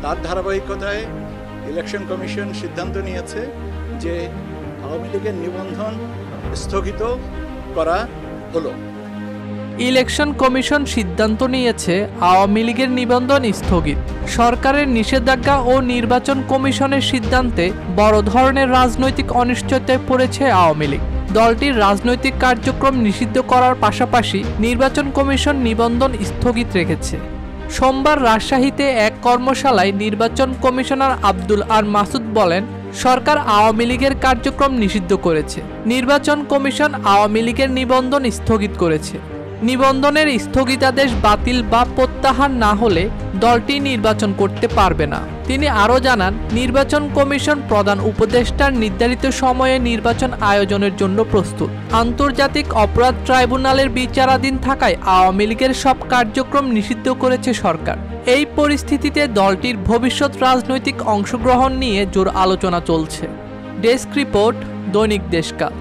তার ধারাবাহিকতায় election commission সিদ্ধান্ত নিয়েছে যে আওয়ামী লীগের নিবন্ধন স্থগিত করা হলো। ইলেকশন কমিশন সিদ্ধান্ত নিয়েছে আওয়ামী লীগের নিবন্ধন স্থগিত। সরকারের নিষেধাজ্ঞা ও নির্বাচন কমিশনের সিদ্ধান্তে বড় ধরনের রাজনৈতিক অনিশ্চয়তায় পড়েছে আওয়ামী লীগ। দলটির রাজনৈতিক কার্যক্রম নিষিদ্ধ করার পাশাপাশি নির্বাচন কমিশন নিবন্ধন স্থগিত রেখেছে। সোমবার রাজশাহীতে এক কর্মশালায় নির্বাচন কমিশনার আব্দুল আর মাসুদ বলেন, সরকার আওয়ামী লীগের কার্যক্রম নিষিদ্ধ করেছে। নির্বাচন কমিশন আওয়ামী লীগের নিবন্ধন স্থগিত করেছে। নিবন্ধনের স্থগিতাদেশ বাতিল বা প্রত্যাহার না হলে দলটি নির্বাচন করতে পারবে না। তিনি আরও জানান, নির্বাচন কমিশন প্রধান উপদেষ্টার নির্ধারিত সময়ে নির্বাচন আয়োজনের জন্য প্রস্তুত। আন্তর্জাতিক অপরাধ ট্রাইব্যুনালের বিচারাধীন থাকায় আওয়ামী লীগের সব কার্যক্রম নিষিদ্ধ করেছে সরকার। এই পরিস্থিতিতে দলটির ভবিষ্যৎ রাজনৈতিক অংশগ্রহণ নিয়ে জোর আলোচনা চলছে। ডেস্ক রিপোর্ট, দৈনিক দেশকাল।